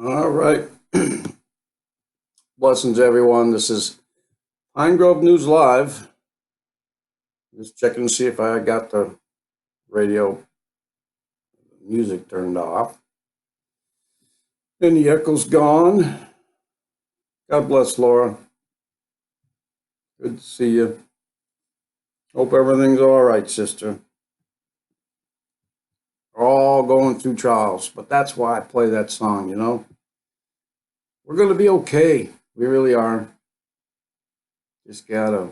All right. Blessings, everyone. This is Pine Grove News Live. Just checking to see if I got the radio music turned off. And the echo's gone. God bless, Laura. Good to see you. Hope everything's all right, sister. We're all going through trials, but that's why I play that song. We're going to be okay. We really are. Just gotta,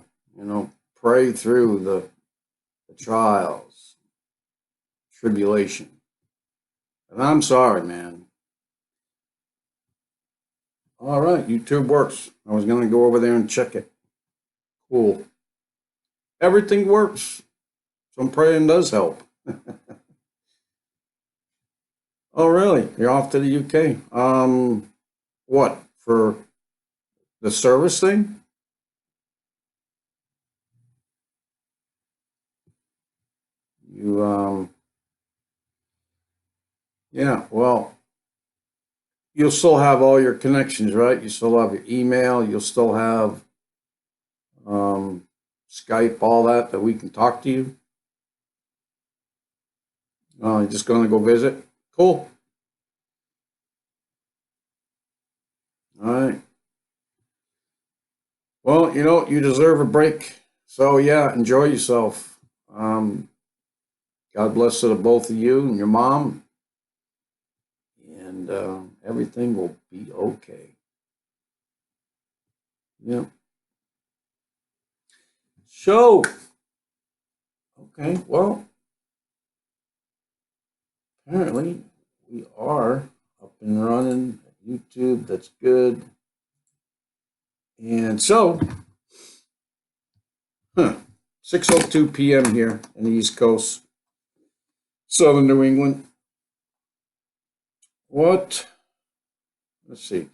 pray through the trials, tribulation. And I'm sorry, man. All right, YouTube works. I was going to go over there and check it. Cool. Everything works. Some praying does help. Oh, really? You're off to the UK? What? For the service thing? You, yeah, well, you'll still have all your connections, right? You still have your email. You'll still have um, Skype, all that we can talk to you. You're just going to go visit? Cool. All right. Well, you deserve a break. So, yeah, enjoy yourself. God bless to both of you and your mom. And everything will be okay. Yeah. So, okay, well, apparently we are up and running at YouTube. That's good. And so, 6:02 p.m. here in the East Coast, Southern New England. What? Let's see.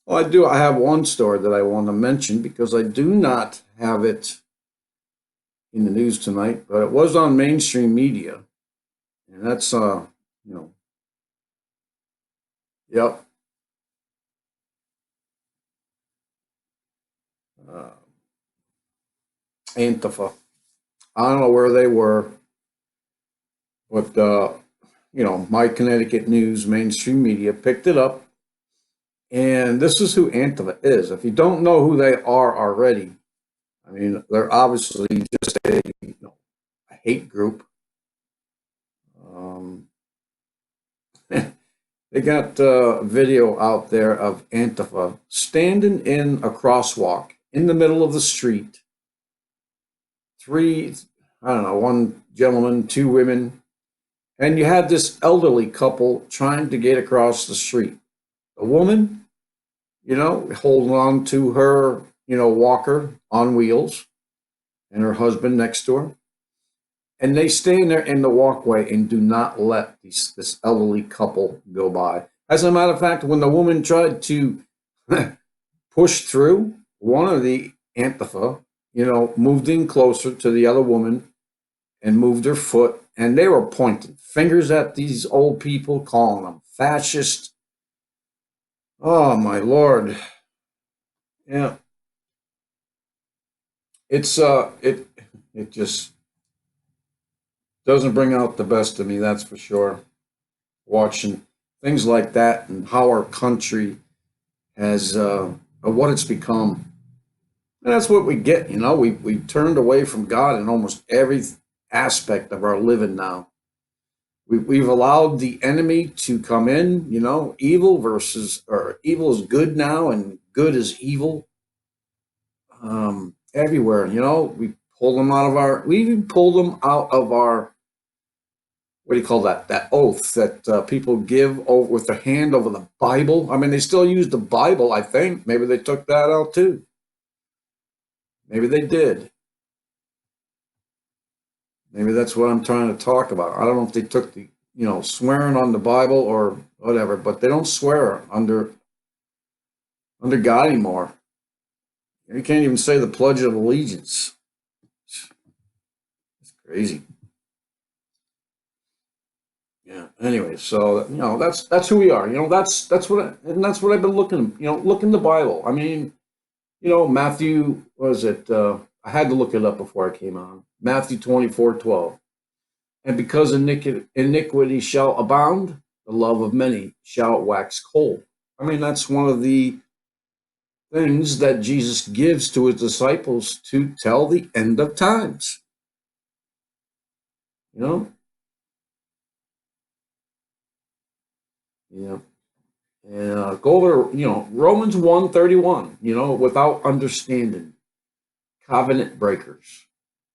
Oh, I do. I have one story that I want to mention because I do not have it in the news tonight, but it was on mainstream media, and that's you know, yep. Uh, Antifa. I don't know where they were, but my Connecticut news, mainstream media picked it up, and this is who Antifa is. If you don't know who they are already, I mean, they're obviously just a hate group. Um, they got a video out there of Antifa standing in a crosswalk in the middle of the street. Three, I don't know, one gentleman, two women, and you had this elderly couple trying to get across the street. A woman, holding on to her, walker on wheels, and her husband next to her. And they stand there in the walkway and do not let this elderly couple go by. As a matter of fact, when the woman tried to push through, one of the Antifa, moved in closer to the other woman and moved her foot, and they were pointing fingers at these old people, calling them fascist. Oh my Lord. Yeah. It just doesn't bring out the best of me, that's for sure. Watching things like that and how our country has what it's become. And that's what we get, we turned away from God in almost every aspect of our living now. We've allowed the enemy to come in, evil is good now and good is evil. Everywhere, we even pulled them out of our, what do you call that oath that people give over with their hand over the Bible. I mean, they still use the Bible, I think. Maybe they took that out too. Maybe they did. Maybe that's what I'm trying to talk about. I don't know if they took the, swearing on the Bible or whatever, but they don't swear under God anymore. You can't even say the Pledge of Allegiance. It's crazy. Yeah. Anyway, so that's who we are. That's what I've been looking. Look in the Bible. I mean, Matthew, was it? I had to look it up before I came on. Matthew 24:12. And because iniquity shall abound, the love of many shall wax cold. I mean, that's one of the things that Jesus gives to his disciples to tell the end of times. You know, yeah. And go over, Romans 1:31. Without understanding, covenant breakers,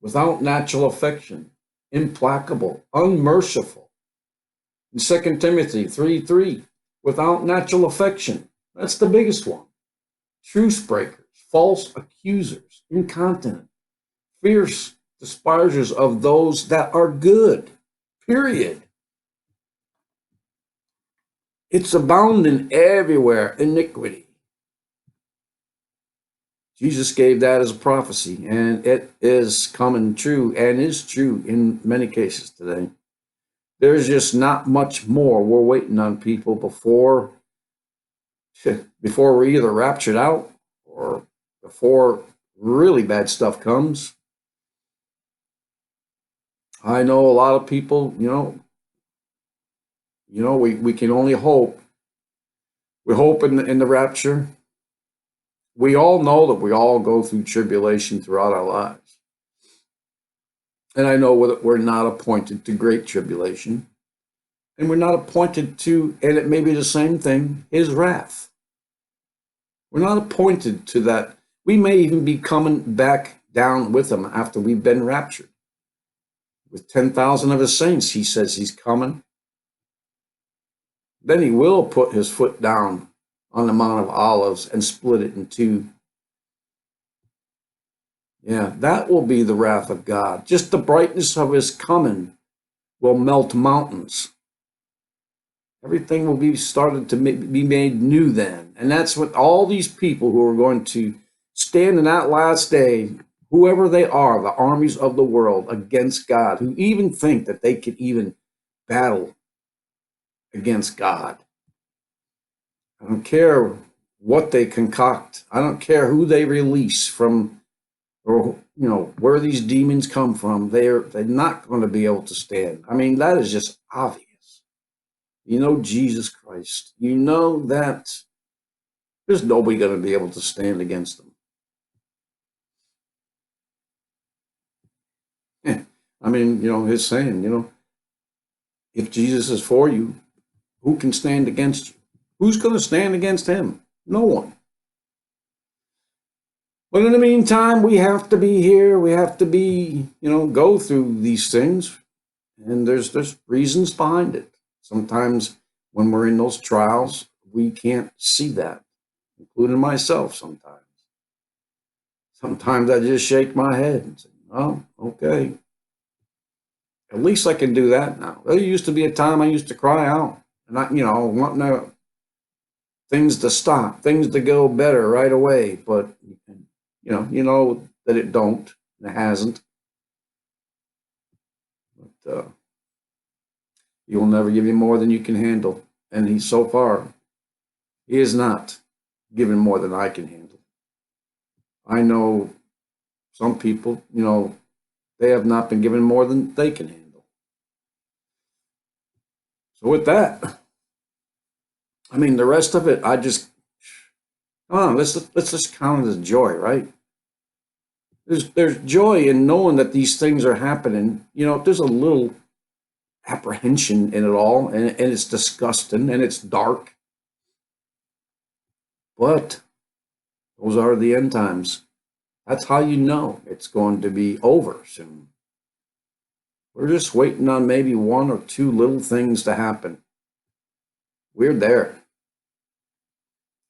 without natural affection, implacable, unmerciful. In 2 Timothy 3:3, without natural affection. That's the biggest one. Truce breakers, false accusers, incontinent, fierce despisers of those that are good. Period. It's abounding everywhere, iniquity. Jesus gave that as a prophecy, and it is coming true and is true in many cases today. There's just not much more. We're waiting on people before we're either raptured out or before really bad stuff comes. I know a lot of people, we can only hope. We hope in the rapture. We all know that we all go through tribulation throughout our lives. And I know that we're not appointed to great tribulation. And we're not appointed to, and it may be the same thing, his wrath. We're not appointed to that. We may even be coming back down with him after we've been raptured. With 10,000 of his saints, he says he's coming. Then he will put his foot down on the Mount of Olives and split it in two. Yeah, that will be the wrath of God. Just the brightness of his coming will melt mountains. Everything will be started to be made new then. And that's what all these people who are going to stand in that last day, whoever they are, the armies of the world against God, who even think that they could even battle against God. I don't care what they concoct. I don't care who they release from, or where these demons come from. They're not going to be able to stand. I mean, that is just obvious. Jesus Christ. You know that there's nobody going to be able to stand against them. I mean, his saying, if Jesus is for you, who can stand against you? Who's going to stand against him? No one. But in the meantime, we have to be here. We have to be, go through these things. And there's reasons behind it. Sometimes when we're in those trials, we can't see that, including myself sometimes. Sometimes I just shake my head and say, oh, okay. At least I can do that now. There used to be a time I used to cry out. And wanting things to stop, things to go better right away. But, that it don't, and it hasn't. But he will never give you more than you can handle. And so far, he is not giving more than I can handle. I know some people, they have not been given more than they can handle. So with that, I mean, the rest of it, come on, let's just count it as joy, right? There's joy in knowing that these things are happening. There's a little apprehension in it all, and it's disgusting and it's dark. But those are the end times. That's how you know it's going to be over soon. We're just waiting on maybe one or two little things to happen. We're there.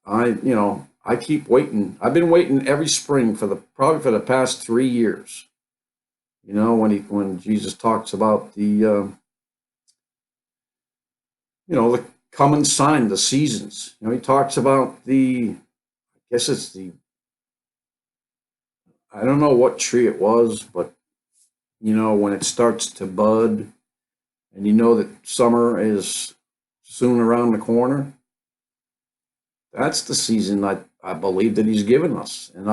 I keep waiting. I've been waiting every spring probably for the past 3 years. When Jesus talks about the common sign, the seasons. He talks about I guess it's I don't know what tree it was, but when it starts to bud and you know that summer is soon around the corner, that's the season I believe that he's given us. And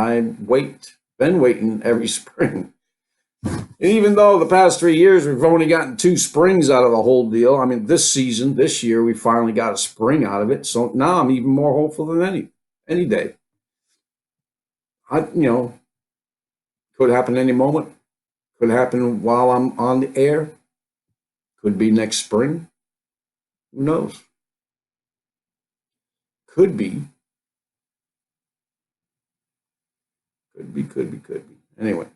been waiting every spring. And even though the past 3 years we've only gotten two springs out of the whole deal, I mean, this year, we finally got a spring out of it. So now I'm even more hopeful than any day. Could happen any moment. Could happen while I'm on the air. Could be next spring. Who knows? Could be. Could be. Anyway,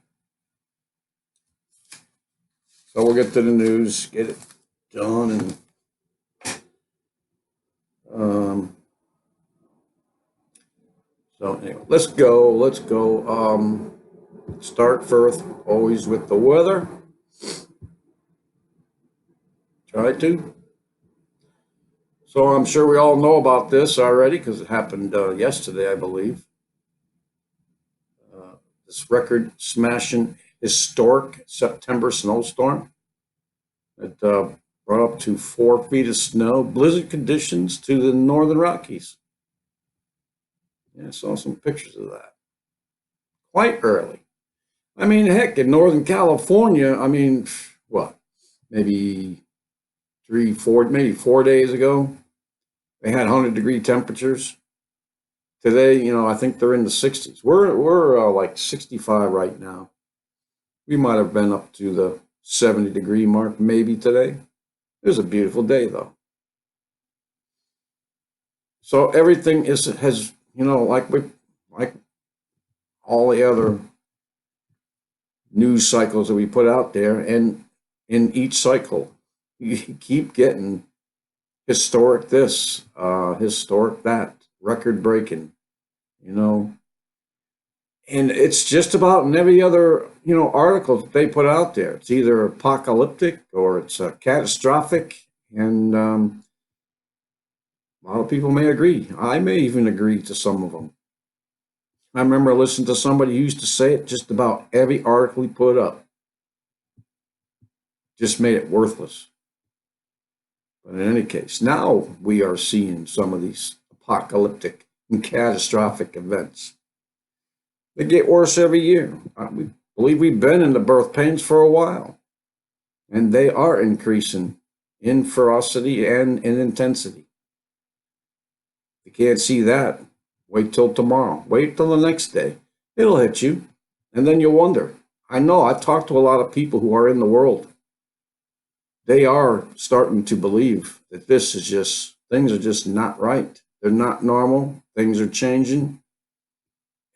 so we'll get to the news, get it done, and so anyway, let's go. Start first, always with the weather. Try to. So I'm sure we all know about this already because it happened yesterday, I believe. This record smashing historic September snowstorm that brought up to 4 feet of snow, blizzard conditions to the northern Rockies. Yeah, I saw some pictures of that. Quite early. I mean, heck, in Northern California, I mean, what, maybe 4 days ago, they had 100-degree temperatures. Today, I think they're in the 60s. We're like 65 right now. We might have been up to the 70-degree mark maybe today. It was a beautiful day though. So everything has like all the other news cycles that we put out there, and in each cycle, you keep getting historic this, historic that, record breaking, and it's just about in every other, article that they put out there. It's either apocalyptic or it's catastrophic, and a lot of people may agree. I may even agree to some of them. I remember listening to somebody who used to say it just about every article he put up. Just made it worthless. But in any case, now we are seeing some of these apocalyptic and catastrophic events. They get worse every year. We believe we've been in the birth pains for a while, and they are increasing in ferocity and in intensity. You can't see that. Wait till tomorrow. Wait till the next day. It'll hit you, and then you'll wonder. I know I've talked to a lot of people who are in the world. They are starting to believe that things are just not right. They're not normal. Things are changing.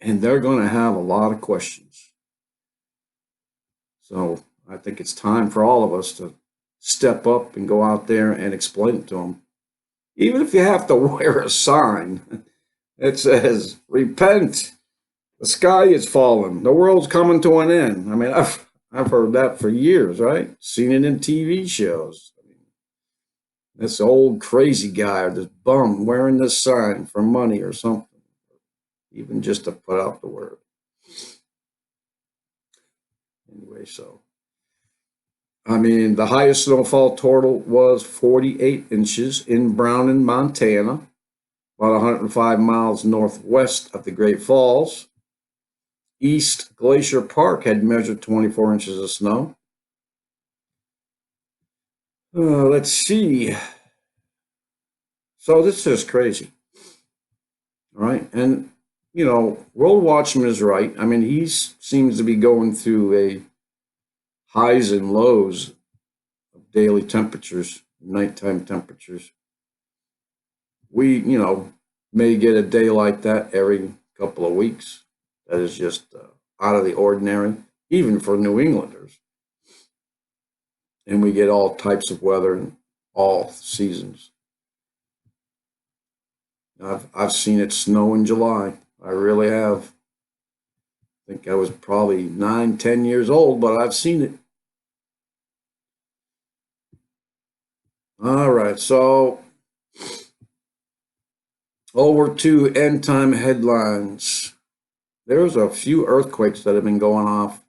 And they're going to have a lot of questions. So I think it's time for all of us to step up and go out there and explain it to them. Even if you have to wear a sign that says, repent, the sky is falling, the world's coming to an end. I mean, I've heard that for years, right? Seen it in TV shows. I mean, this old crazy guy or this bum wearing this sign for money or something, even just to put out the word. Anyway, so, I mean, the highest snowfall total was 48 inches in Browning, Montana, about 105 miles northwest of the Great Falls. East Glacier Park had measured 24 inches of snow. Let's see. So this is crazy. All right. And, World Watchman is right. I mean, he seems to be going through a highs and lows of daily temperatures, nighttime temperatures. We, may get a day like that every couple of weeks. That is just out of the ordinary, even for New Englanders. And we get all types of weather in all seasons. I've seen it snow in July. I really have. I think I was probably 9, 10 years old, but I've seen it. All right, so over to end time headlines. There's a few earthquakes that have been going off.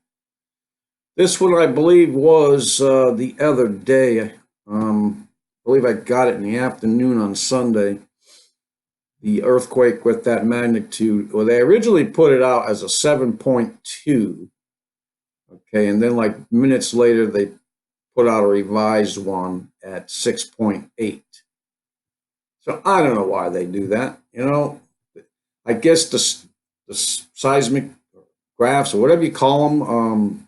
This one, I believe, was the other day. I believe I got it in the afternoon on Sunday. The earthquake with that magnitude. Well, they originally put it out as a 7.2. Okay, and then like minutes later, they put out a revised one at 6.8. So I don't know why they do that. I guess the seismic graphs or whatever you call them,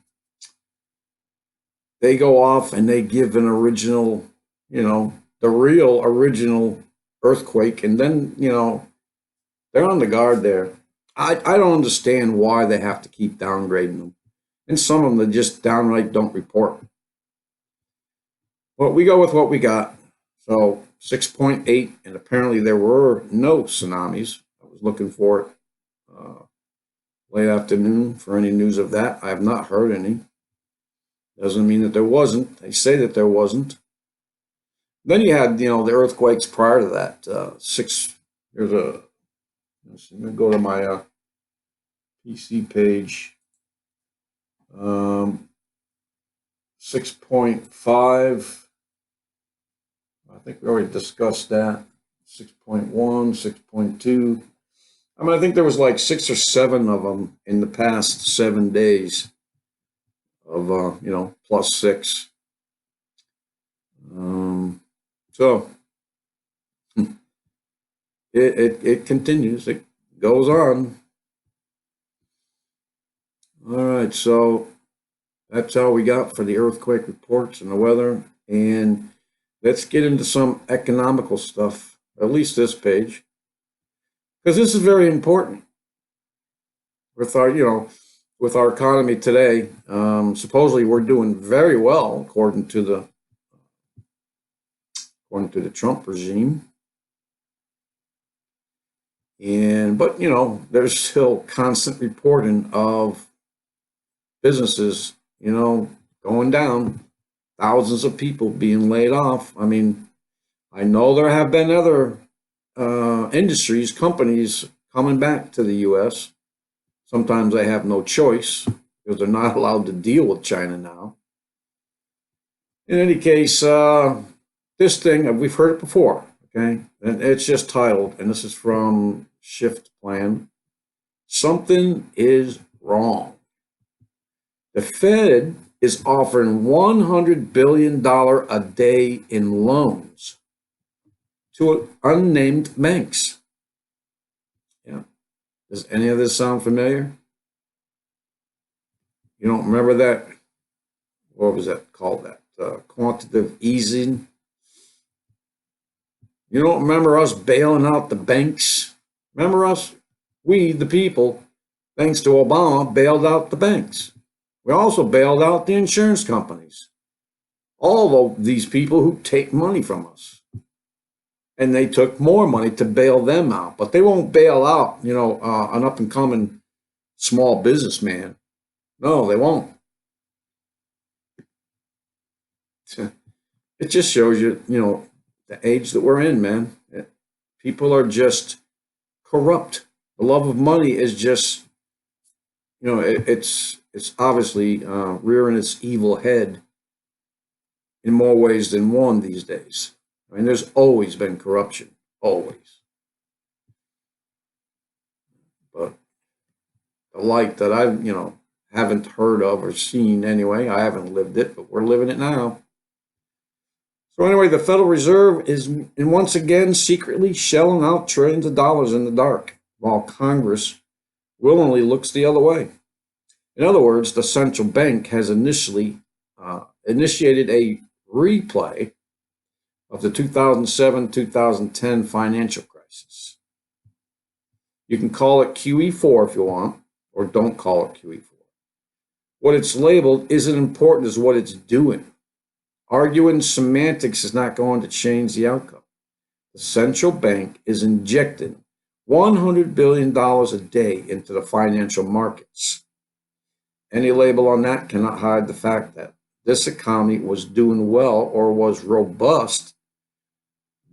they go off and they give an original, the real original earthquake, and then they're on the guard there. I don't understand why they have to keep downgrading them, and some of them they just downright don't report. Well, we go with what we got. So 6.8, and apparently there were no tsunamis. I was looking for it late afternoon for any news of that. I have not heard any. Doesn't mean that there wasn't. They say that there wasn't. Then you had, the earthquakes prior to that. Here's a, let me go to my PC page. 6.5. I think we already discussed that. 6.1, 6.2. I think there was like 6 or 7 of them in the past 7 days of, +6. So it continues. It goes on. All right, so that's all we got for the earthquake reports and the weather. And let's get into some economical stuff, at least this page, because this is very important with our economy today. Supposedly we're doing very well according to the Trump regime. But there's still constant reporting of businesses, going down, thousands of people being laid off. I know there have been other industries, companies coming back to the U.S. Sometimes they have no choice because they're not allowed to deal with China now. In any case, this thing, we've heard it before, okay? And it's just titled, and this is from Shift Plan, Something is Wrong. The Fed is offering $100 billion a day in loans to unnamed banks. Yeah. Does any of this sound familiar? You don't remember that? What was that called? That quantitative easing? You don't remember us bailing out the banks? Remember us? We, the people, thanks to Obama, bailed out the banks. We also bailed out the insurance companies. All of these people who take money from us. And they took more money to bail them out. But they won't bail out, an up-and-coming small businessman. No, they won't. It just shows you, the age that we're in, man. People are just corrupt. The love of money is just, it's obviously rearing its evil head in more ways than one these days. There's always been corruption, always. But the light that I, haven't heard of or seen anyway, I haven't lived it, but we're living it now. So anyway, the Federal Reserve is once again secretly shelling out trillions of dollars in the dark, while Congress willingly looks the other way. In other words, the central bank has initiated a replay of the 2007-2010 financial crisis. You can call it QE4 if you want, or don't call it QE4. What it's labeled isn't important as what it's doing. Arguing semantics is not going to change the outcome. The central bank is injecting $100 billion a day into the financial markets. Any label on that cannot hide the fact that this economy was doing well or was robust,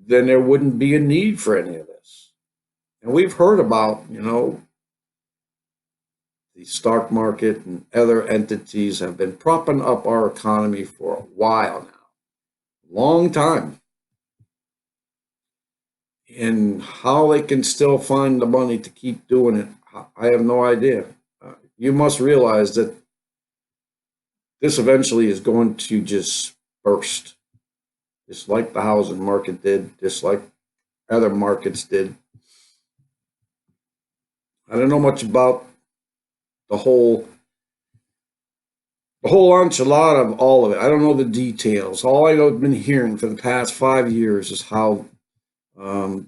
then there wouldn't be a need for any of this. And we've heard about, the stock market and other entities have been propping up our economy for a while now. long time. And how they can still find the money to keep doing it, I have no idea. You must realize that this eventually is going to just burst, just like the housing market did, just like other markets did. I don't know much about the whole the whole enchilada of all of it. I don't know the details. All I know I've been hearing for the past 5 years is how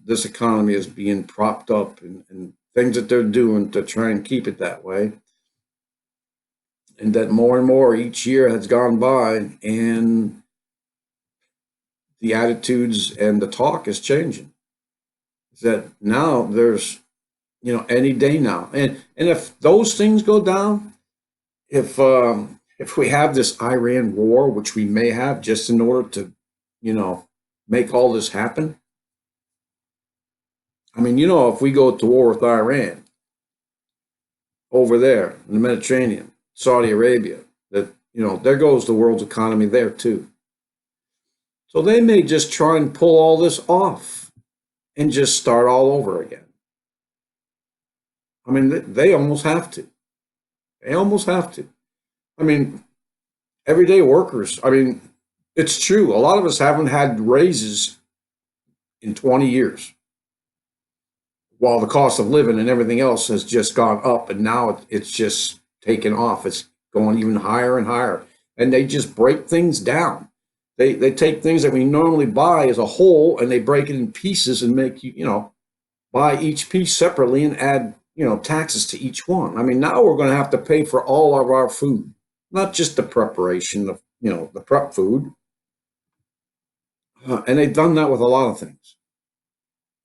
this economy is being propped up and things that they're doing to try and keep it that way. And that more and more each year has gone by, and the attitudes and the talk is changing. Is that now there's, any day now, and if those things go down, if we have this Iran war, which we may have just in order to, you know, make all this happen. I mean, if we go to war with Iran over there in the Mediterranean, Saudi Arabia, that, there goes the world's economy there too. So they may just try and pull all this off and just start all over again. I mean, they almost have to. They almost have to. I mean, everyday workers, I mean, it's true. A lot of us haven't had raises in 20 years, while the cost of living and everything else has just gone up, and now it's just taken off. It's going even higher and higher. And they just break things down. They take things that we normally buy as a whole, and they break it in pieces and make buy each piece separately and add, taxes to each one. I mean, now we're going to have to pay for all of our food, not just the preparation of, the prep food. And they've done that with a lot of things.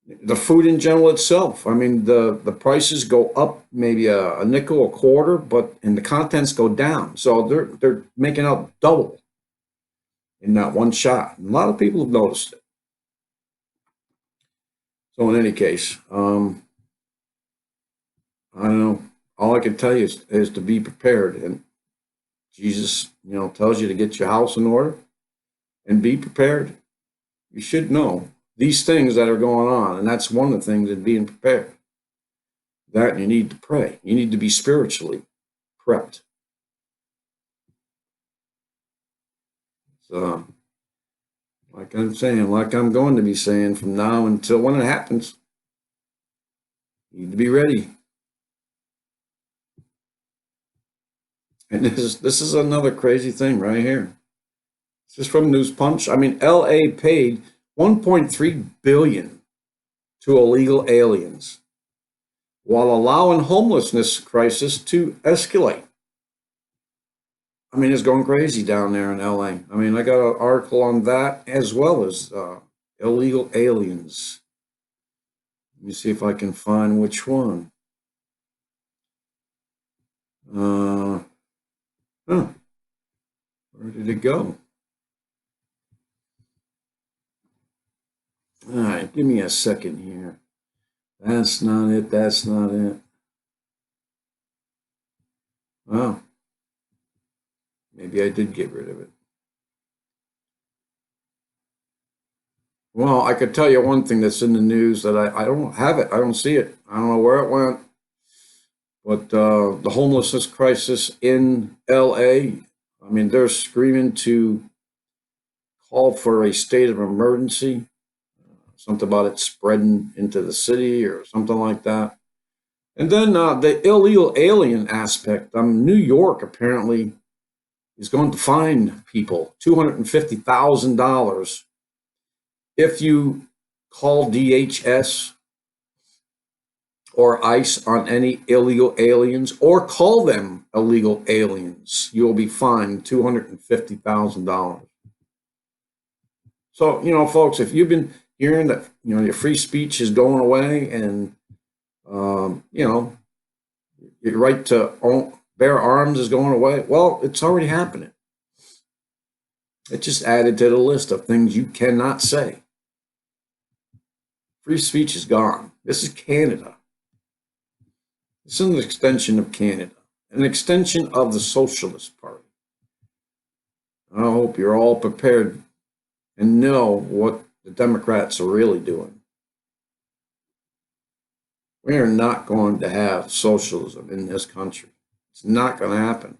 The food in general itself. I mean, the prices go up maybe a nickel, a quarter, and the contents go down. So they're making out double in that one shot. And a lot of people have noticed it. So in any case, I don't know. All I can tell you is to be prepared. And Jesus, tells you to get your house in order and be prepared. You should know these things that are going on. And that's one of the things in being prepared. That you need to pray. You need to be spiritually prepped. So, like I'm saying, like I'm going to be saying from now until when it happens, you need to be ready. And this is another crazy thing right here. This is from News Punch. I mean, LA paid 1.3 billion to illegal aliens while allowing homelessness crisis to escalate. I mean, it's going crazy down there in LA. I mean, I got an article on that as well as illegal aliens. Let me see if I can find which one. Where did it go? All right, give me a second here. That's not it. That's not it. Well, maybe I did get rid of it. Well, I could tell you one thing that's in the news that I don't have it. I don't see it. I don't know where it went. But the homelessness crisis in LA, I mean, they're screaming to call for a state of emergency, something about it spreading into the city or something like that. And then the illegal alien aspect. New York apparently is going to fine people $250,000 if you call DHS or ICE on any illegal aliens or call them illegal aliens. You'll be fined $250,000. So, folks, if you've been hearing that, your free speech is going away and, your right to bear arms is going away, well, it's already happening. It just added to the list of things you cannot say. Free speech is gone. This is Canada. This is an extension of Canada, an extension of the Socialist Party. I hope you're all prepared and know what the Democrats are really doing. We are not going to have socialism in this country. It's not going to happen.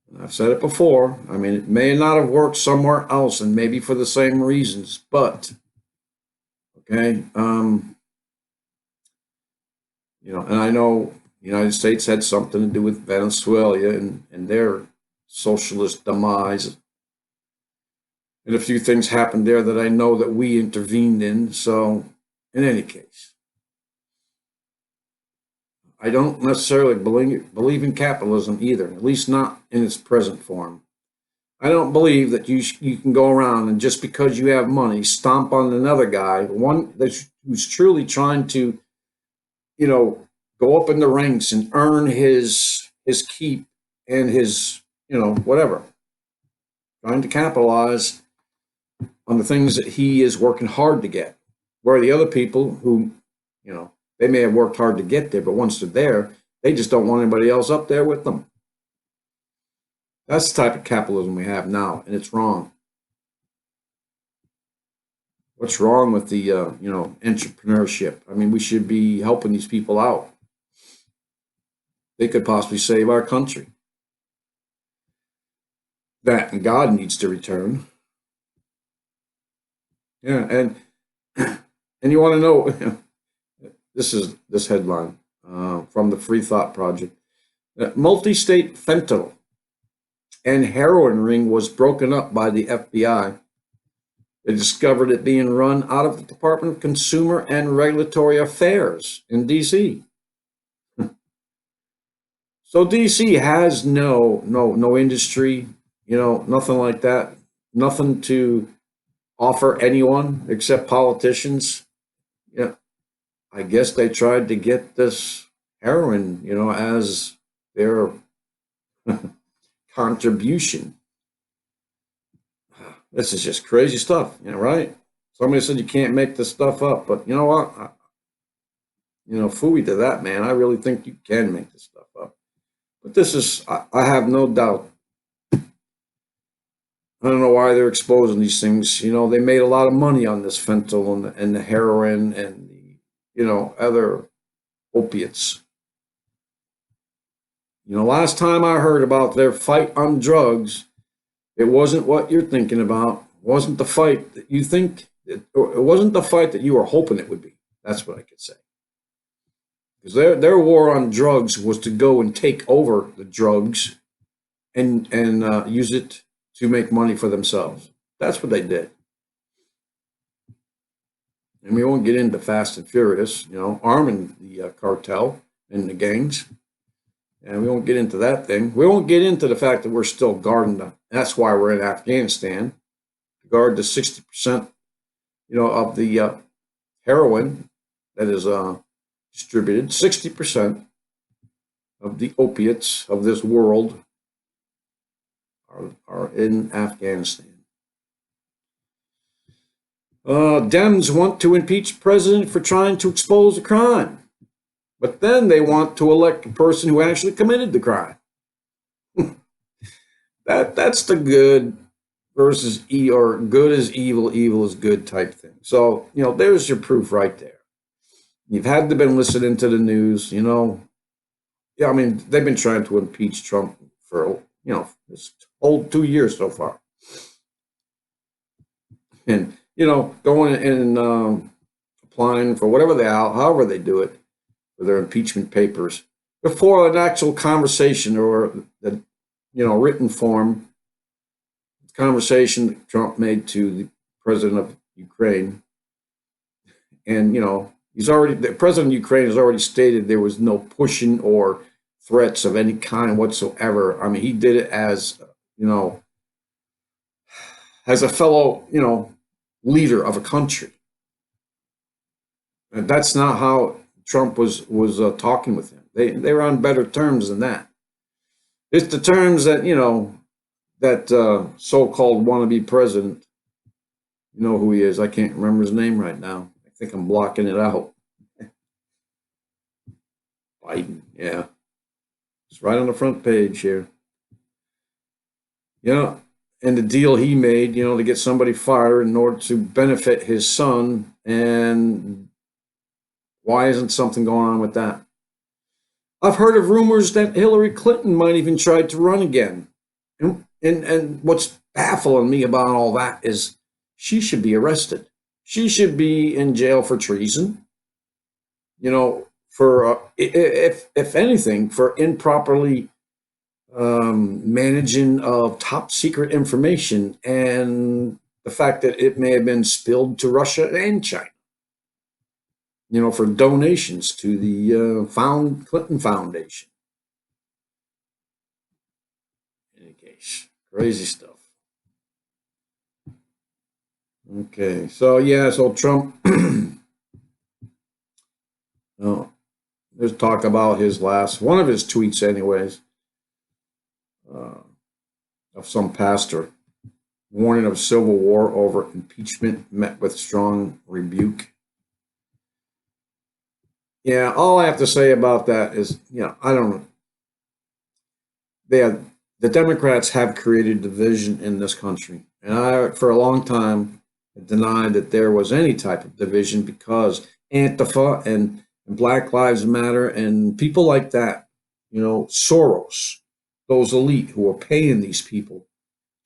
And I've said it before. I mean, it may not have worked somewhere else, and maybe for the same reasons, but okay, and I know the United States had something to do with Venezuela and their socialist demise. And a few things happened there that I know that we intervened in. So, in any case, I don't necessarily believe in capitalism either, at least not in its present form. I don't believe that you can go around and just because you have money, stomp on another guy, one who's truly trying to, you know, go up in the ranks and earn his keep and his, whatever, trying to capitalize on the things that he is working hard to get. Where the other people who, they may have worked hard to get there, but once they're there, they just don't want anybody else up there with them. That's the type of capitalism we have now, and it's wrong. What's wrong with the, entrepreneurship? I mean, we should be helping these people out. They could possibly save our country. That and God needs to return. Yeah, and and you want to know this headline from the Free Thought Project: multi-state fentanyl and heroin ring was broken up by the FBI. They discovered it being run out of the Department of Consumer and Regulatory Affairs in D.C. So D.C. has no industry, nothing like that, nothing to offer anyone except politicians. Yeah, I guess they tried to get this heroin, as their contribution. This is just crazy stuff, right? Somebody said you can't make this stuff up, but you know what? Phooey to that, man. I really think you can make this stuff up. But I have no doubt. I don't know why they're exposing these things. They made a lot of money on this fentanyl and the heroin and other opiates. Last time I heard about their fight on drugs, it wasn't what you're thinking about. It wasn't the fight that you think. It wasn't the fight that you were hoping it would be. That's what I could say. Because their war on drugs was to go and take over the drugs and use it to make money for themselves. That's what they did. And we won't get into Fast and Furious, arming the cartel and the gangs. And we won't get into that thing. We won't get into the fact that we're still guarding them. That's why we're in Afghanistan, to guard the 60%, of the heroin that is distributed. 60% of the opiates of this world are in Afghanistan. Dems want to impeach the president for trying to expose a crime, but then they want to elect a person who actually committed the crime. That's the good versus or good is evil, evil is good type thing. So there's your proof right there. You've had to been listening to the news. Yeah, I mean they've been trying to impeach Trump for this whole 2 years so far, and going and applying for however they do it for their impeachment papers before an actual conversation or the written form conversation that Trump made to the president of Ukraine. And the president of Ukraine has already stated there was no pushing or threats of any kind whatsoever. I mean, he did it as as a fellow leader of a country. And that's not how Trump was talking with him. They were on better terms than that. It's the terms that that so-called wannabe president. You know who he is. I can't remember his name right now. I think I'm blocking it out. Biden, yeah. It's right on the front page here. and the deal he made, to get somebody fired in order to benefit his son. And why isn't something going on with that? I've heard of rumors that Hillary Clinton might even try to run again. And what's baffling me about all that is she should be arrested. She should be in jail for treason. For if anything, for improperly managing of top secret information, and the fact that it may have been spilled to Russia and China. For donations to the Clinton Foundation. In any case, crazy stuff. Okay, so Trump. Oh, there's talk about his one of his tweets, anyways, of some pastor warning of civil war over impeachment met with strong rebuke. Yeah, all I have to say about that is, I don't know. The Democrats have created division in this country, and I, for a long time, denied that there was any type of division because Antifa and Black Lives Matter and people like that, Soros, those elite who are paying these people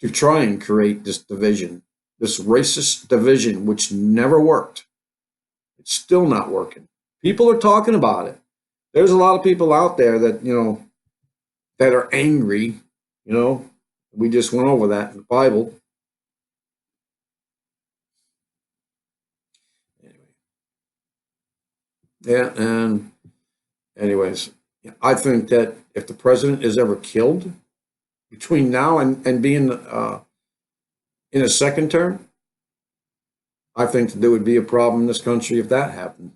to try and create this division, this racist division, which never worked. It's still not working. People are talking about it. There's a lot of people out there that, that are angry. We just went over that in the Bible. Anyway. Yeah, and anyways, I think that if the president is ever killed between now and being in a second term, I think that there would be a problem in this country if that happened.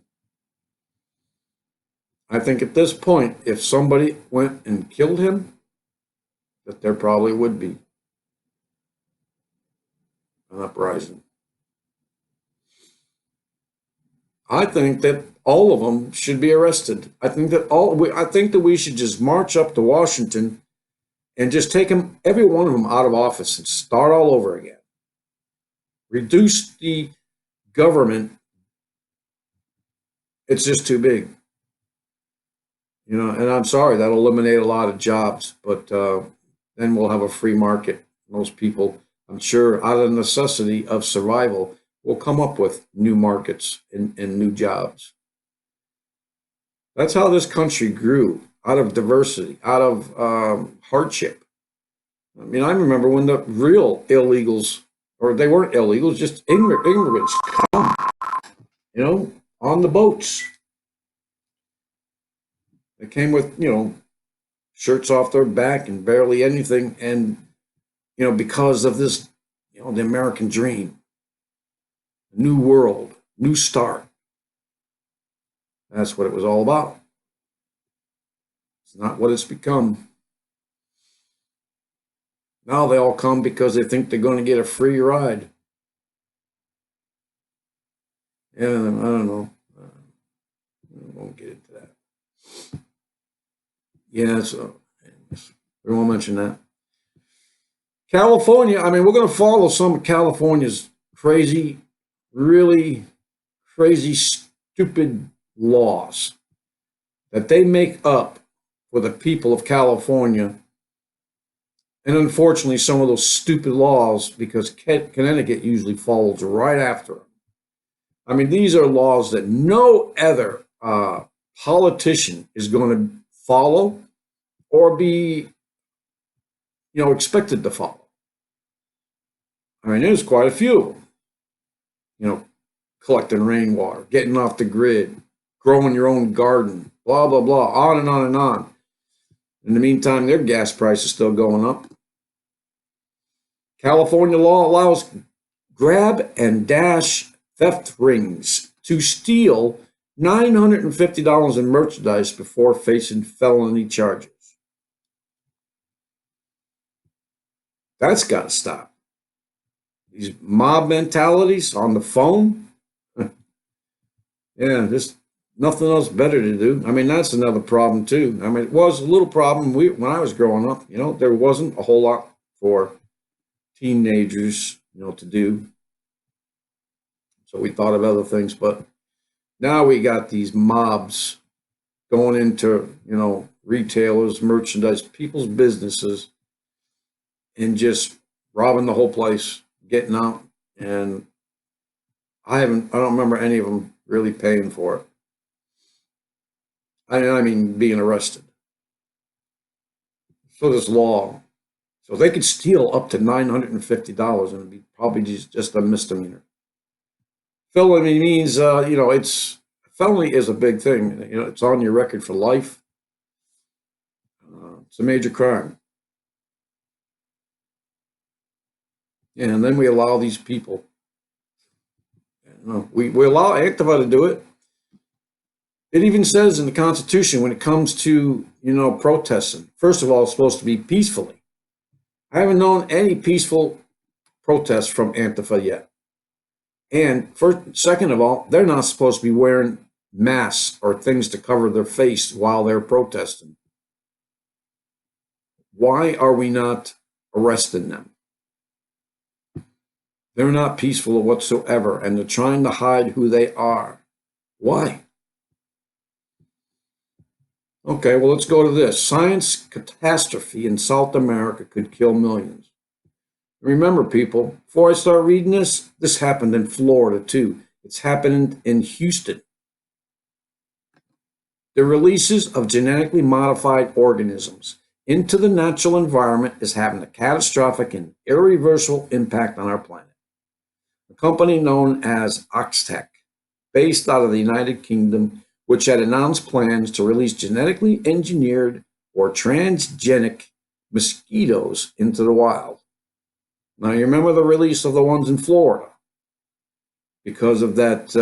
I think at this point, if somebody went and killed him, that there probably would be an uprising. I think that all of them should be arrested. I think that we should just march up to Washington and just take them, every one of them, out of office and start all over again. Reduce the government. It's just too big. And I'm sorry, that'll eliminate a lot of jobs, but then we'll have a free market. Most people, I'm sure, out of necessity of survival, will come up with new markets and new jobs. That's how this country grew, out of diversity, out of hardship. I mean, I remember when the real illegals, or they weren't illegals, just immigrants come, on the boats. They came with, shirts off their back and barely anything. And, because of this, the American dream, new world, new start. That's what it was all about. It's not what it's become. Now they all come because they think they're going to get a free ride. Yeah, I don't know. I won't get into that. Yeah, so we won't mention that. California, I mean, we're going to follow some of California's crazy, really crazy, stupid laws that they make up for the people of California. And unfortunately, some of those stupid laws, because Connecticut usually follows right after them. I mean, these are laws that no other politician is going to follow or be, expected to follow. I mean, there's quite a few of them. Collecting rainwater, getting off the grid, growing your own garden, blah, blah, blah, on and on and on. In the meantime, their gas price is still going up. California law allows grab and dash theft rings to steal $950 in merchandise before facing felony charges. That's got to stop. These mob mentalities on the phone. Yeah, just nothing else better to do. I mean, that's another problem too. I mean, it was a little problem when I was growing up. There wasn't a whole lot for teenagers, to do. So we thought of other things, but now we got these mobs going into, retailers, merchandise, people's businesses, and just robbing the whole place, getting out. And I don't remember any of them really paying for it. I mean, being arrested. So this law, so they could steal up to $950 and it'd be probably just a misdemeanor. Felony means, felony is a big thing. It's on your record for life. It's a major crime. And then we allow these people, we allow Antifa to do it. It even says in the Constitution when it comes to, protesting, first of all, it's supposed to be peacefully. I haven't known any peaceful protests from Antifa yet. And second of all, they're not supposed to be wearing masks or things to cover their face while they're protesting. Why are we not arresting them? They're not peaceful whatsoever, and they're trying to hide who they are. Why? Okay, well, let's go to this. Science catastrophe in South America could kill millions. Remember, people, before I start reading this happened in Florida too. It's happened in Houston. The releases of genetically modified organisms into the natural environment is having a catastrophic and irreversible impact on our planet. A company known as Oxtec, based out of the United Kingdom, which had announced plans to release genetically engineered or transgenic mosquitoes into the wild. Now, you remember the release of the ones in Florida because of that,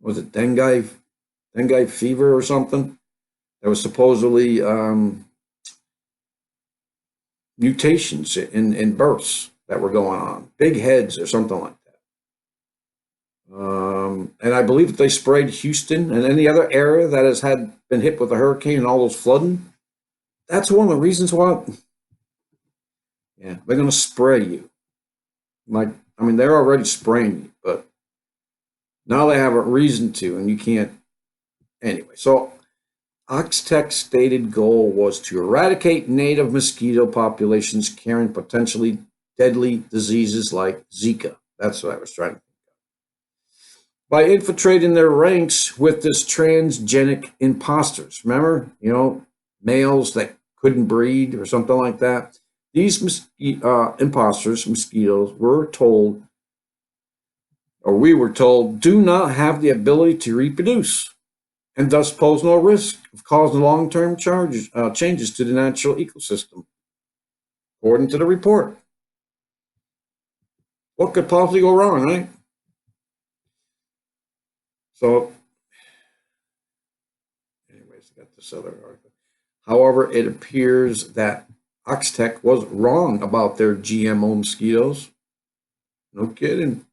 was it dengue fever or something? There was supposedly mutations in births that were going on, big heads or something like that. And I believe that they sprayed Houston and any other area that has been hit with a hurricane and all those flooding. That's one of the reasons why. Yeah, they're going to spray you. They're already spraying you, but now they have a reason to, and you can't. Anyway, so Oxtec's stated goal was to eradicate native mosquito populations carrying potentially deadly diseases like Zika. That's what I was trying to think of. By infiltrating their ranks with this transgenic imposters. Remember, males that couldn't breed or something like that. These imposters, mosquitoes, we were told, do not have the ability to reproduce and thus pose no risk of causing long-term changes to the natural ecosystem, according to the report. What could possibly go wrong, right? So, anyways, I got this other article. However, it appears that Oxtec was wrong about their GMO mosquitoes. No kidding.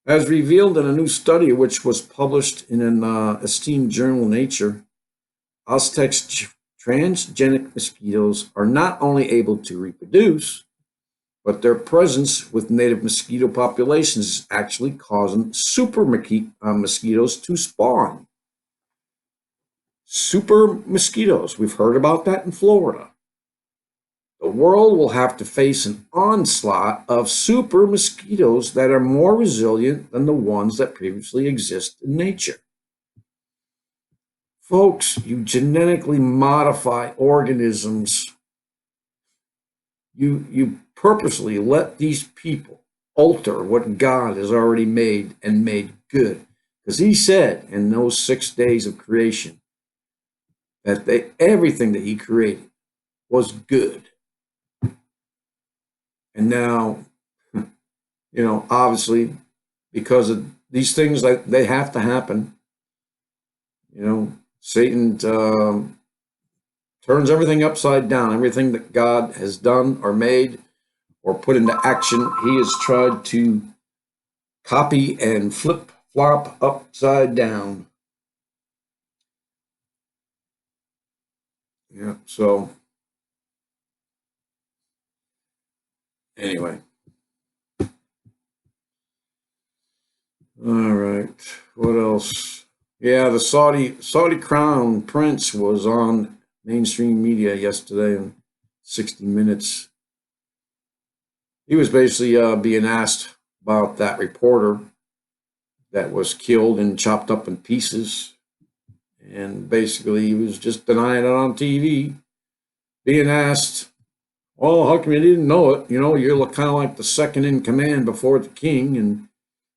As revealed in a new study which was published in an esteemed journal Nature, Oxtec's transgenic mosquitoes are not only able to reproduce, but their presence with native mosquito populations is actually causing super mosquitoes to spawn. Super mosquitoes. We've heard about that in Florida. The world will have to face an onslaught of super mosquitoes that are more resilient than the ones that previously exist in nature. Folks, you genetically modify organisms. You purposely let these people alter what God has already made and made good. Because he said in those 6 days of creation that everything that he created was good. And now, obviously, because of these things, they have to happen. Satan turns everything upside down. Everything that God has done or made or put into action, he has tried to copy and flip-flop upside down. Yeah, so Anyway, all right. What else? Yeah, the Saudi crown prince was on mainstream media yesterday in 60 Minutes. He was basically being asked about that reporter that was killed and chopped up in pieces. And basically, he was just denying it on TV, being asked, "Oh, how come you didn't know it? You know, you're kind of like the second in command before the king, and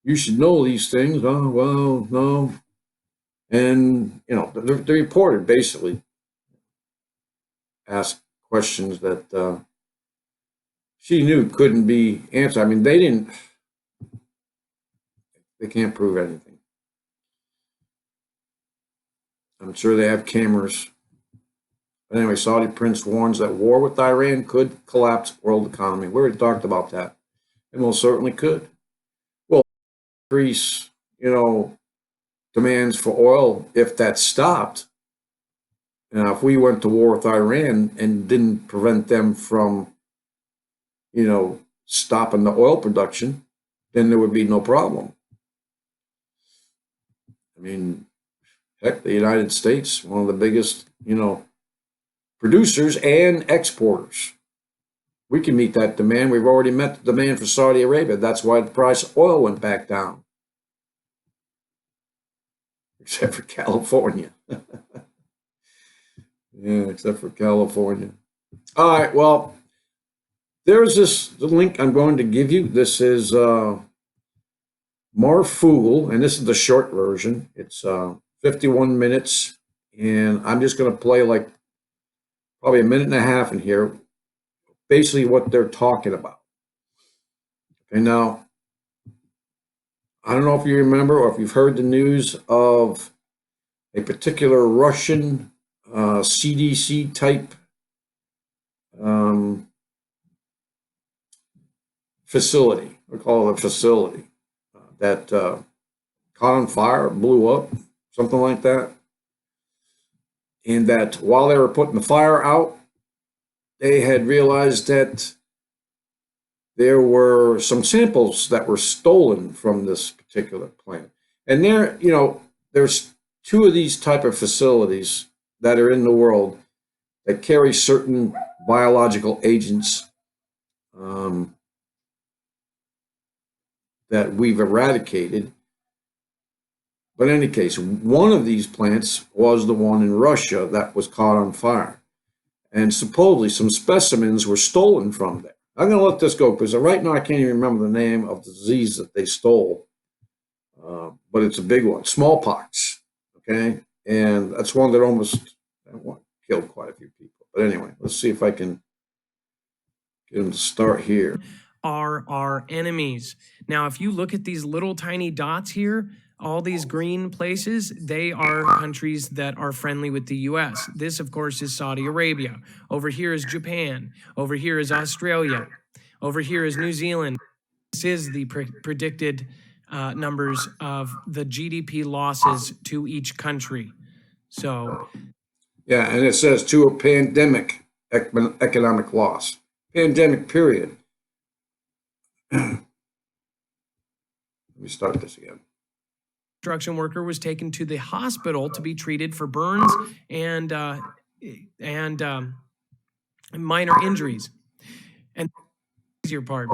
you should know these things." "Oh, well, no." And, the reporter basically asked questions that she knew couldn't be answered. I mean, they can't prove anything. I'm sure they have cameras. But anyway, Saudi prince warns that war with Iran could collapse world economy. We already talked about that. It most certainly could. Well, increase, demands for oil if that stopped. Now, if we went to war with Iran and didn't prevent them from, stopping the oil production, then there would be no problem. I mean, heck, the United States, one of the biggest, producers and exporters. We can meet that demand. We've already met the demand for Saudi Arabia. That's why the price of oil went back down, except for California. Yeah, except for California. All right, well, there's the link I'm going to give you. This is Marfoogle, and this is the short version. It's 51 minutes, and I'm just going to play like probably a minute and a half in here, basically what they're talking about. And now, I don't know if you remember or if you've heard the news of a particular Russian CDC type facility. We call it a facility that caught on fire, blew up, something like that. And that while they were putting the fire out, they had realized that there were some samples that were stolen from this particular plant. And there's two of these type of facilities that are in the world that carry certain biological agents that we've eradicated. But in any case, one of these plants was the one in Russia that was caught on fire. And supposedly some specimens were stolen from there. I'm going to let this go because right now I can't even remember the name of the disease that they stole. But it's a big one, smallpox. Okay. And that's one that almost killed quite a few people. But anyway, let's see if I can get them to start here. Are our enemies. Now, if you look at these little tiny dots here, all these green places, they are countries that are friendly with the US. This, of course, is Saudi Arabia. Over here is Japan. Over here is Australia. Over here is New Zealand. This is the predicted numbers of the GDP losses to each country. So, yeah, and it says to a pandemic economic loss. Pandemic period. Let me start this again. Construction worker was taken to the hospital to be treated for burns and minor injuries. And the easier part.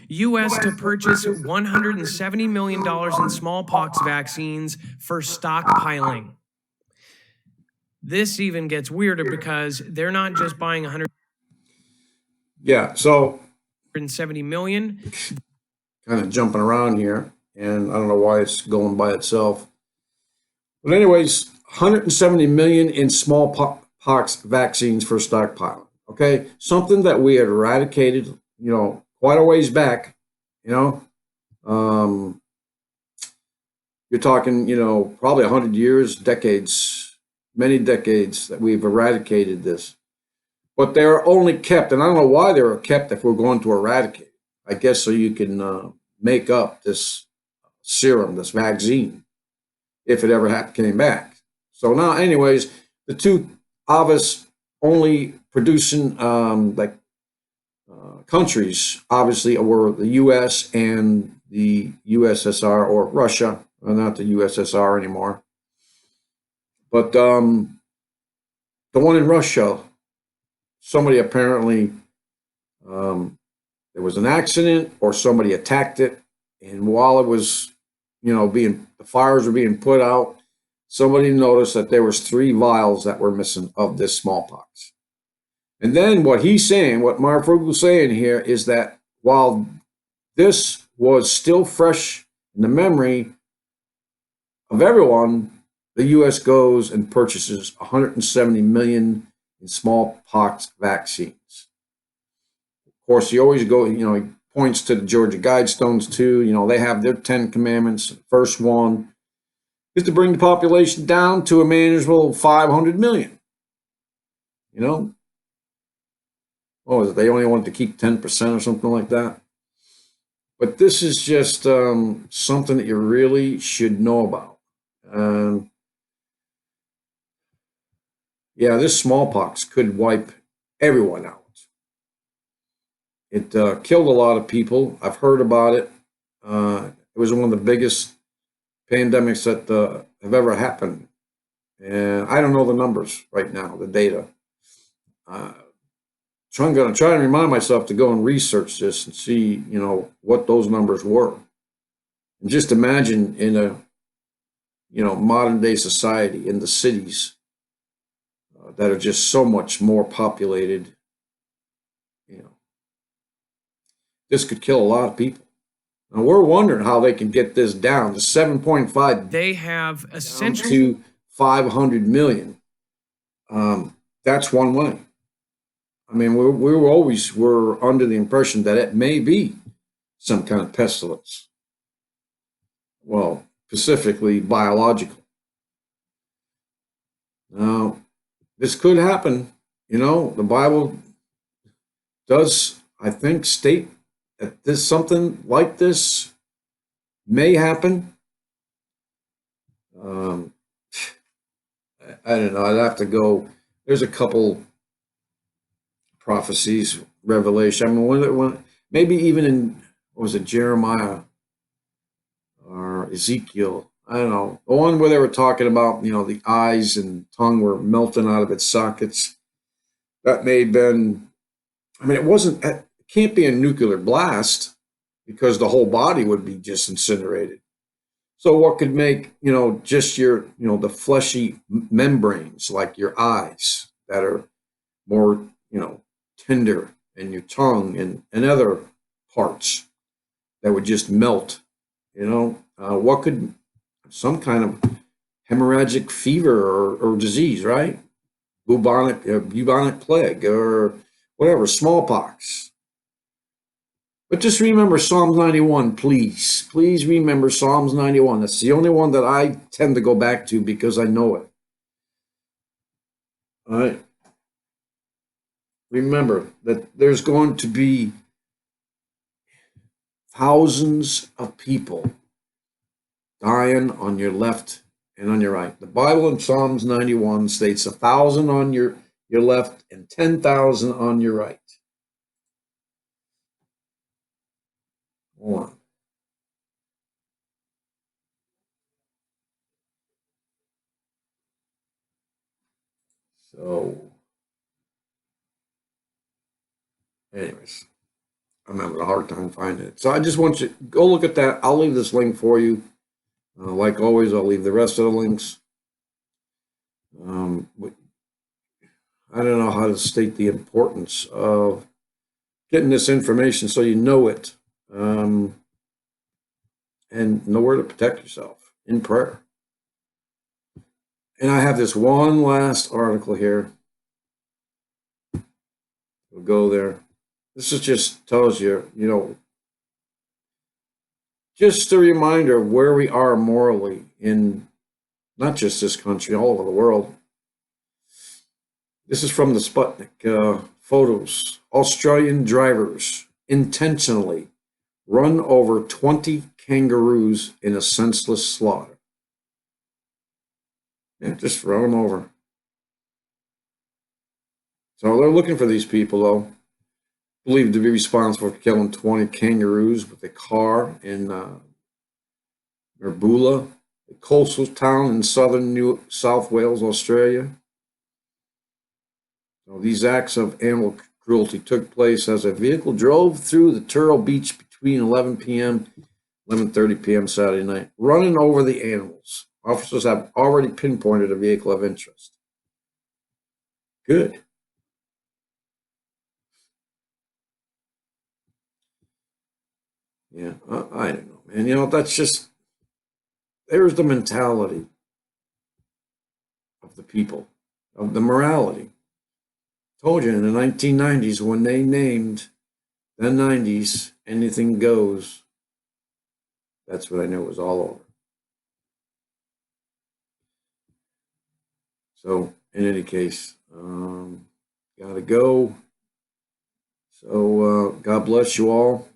U.S. to purchase $170 million in smallpox vaccines for stockpiling. This even gets weirder because they're not just buying 100. Yeah, so 170 million. Kind of jumping around here, and I don't know why it's going by itself. But anyways, 170 million in smallpox vaccines for stockpiling. Okay, something that we had eradicated, quite a ways back. You're talking, probably 100 years, decades, many decades that we've eradicated this. But they're only kept, and I don't know why they were kept if we're going to eradicate. I guess so you can make up this serum, this vaccine, if it ever came back. So now, anyways, the two of us only producing countries, obviously, were the U.S. and the USSR, or Russia, not the USSR anymore. But the one in Russia, somebody apparently, there was an accident or somebody attacked it. And while it was, the fires were being put out, somebody noticed that there was 3 vials that were missing of this smallpox. And then what he's saying, what Marfoogle's saying here, is that while this was still fresh in the memory of everyone, the U.S. goes and purchases 170 million in smallpox vaccines. Of course, he always he points to the Georgia Guidestones too. They have their 10 commandments. The first one is to bring the population down to a manageable 500 million. They only want to keep 10% or something like that. But this is just something that you really should know about. Yeah, this smallpox could wipe everyone out. It killed a lot of people. I've heard about it. It was one of the biggest pandemics that have ever happened. And I don't know the numbers right now, the data. I'm going to try and remind myself to go and research this and see, what those numbers were. And just imagine in a, modern day society, in the cities that are just so much more populated, this could kill a lot of people. Now we're wondering how they can get this down to 7.5. They have essentially to 500 million. That's one way. I mean, we always were under the impression that it may be some kind of pestilence. Well, specifically biological. Now, this could happen. The Bible does, I think, state that something like this may happen. I don't know. I'd have to go. There's a couple prophecies, Revelation. I mean, maybe even in, what was it, Jeremiah or Ezekiel? I don't know. The one where they were talking about, the eyes and tongue were melting out of its sockets. That may have been, I mean, it can't be a nuclear blast because the whole body would be just incinerated. So what could make, just your, the fleshy membranes, like your eyes that are more, tender, and your tongue and other parts that would just melt, what could, some kind of hemorrhagic fever or disease, right? Bubonic plague or whatever, smallpox. But just remember Psalms 91, please. Please remember Psalms 91. That's the only one that I tend to go back to because I know it. All right. Remember that there's going to be thousands of people dying on your left and on your right. The Bible in Psalms 91 states 1,000 on your left and 10,000 on your right. Hold on. So, anyways, I'm having a hard time finding it. So I just want you to go look at that. I'll leave this link for you. Like always, I'll leave the rest of the links. I don't know how to state the importance of getting this information so you know it, and know where to protect yourself in prayer. And I have this one last article here. We'll go there. This is just tells you, just a reminder of where we are morally in not just this country, all over the world. This is from the Sputnik photos. Australian drivers intentionally run over 20 kangaroos in a senseless slaughter. Yeah, just run them over. So they're looking for these people, though. believed to be responsible for killing 20 kangaroos with a car in Marfoogle, a coastal town in southern New South Wales, Australia. So these acts of animal cruelty took place as a vehicle drove through the Turtle Beach between 11 p.m. 11:30 p.m. Saturday night, running over the animals. Officers have already pinpointed a vehicle of interest. Good. Yeah, I don't know, man. That's just, there's the mentality of the people, of the morality. Told you in the 1990s when they named the 90s anything goes, that's what I knew it was all over. So, in any case, gotta go. So, God bless you all.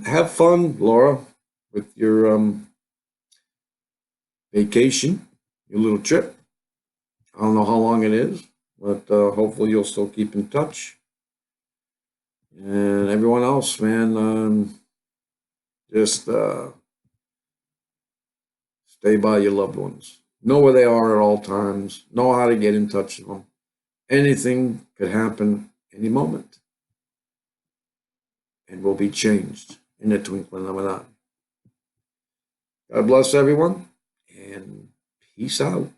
Have fun, Laura, with your vacation, your little trip. I don't know how long it is, but hopefully you'll still keep in touch. And everyone else, man, just stay by your loved ones. Know where they are at all times. Know how to get in touch with them. Anything could happen any moment and will be changed in the twinkling of an eye. God bless everyone and peace out.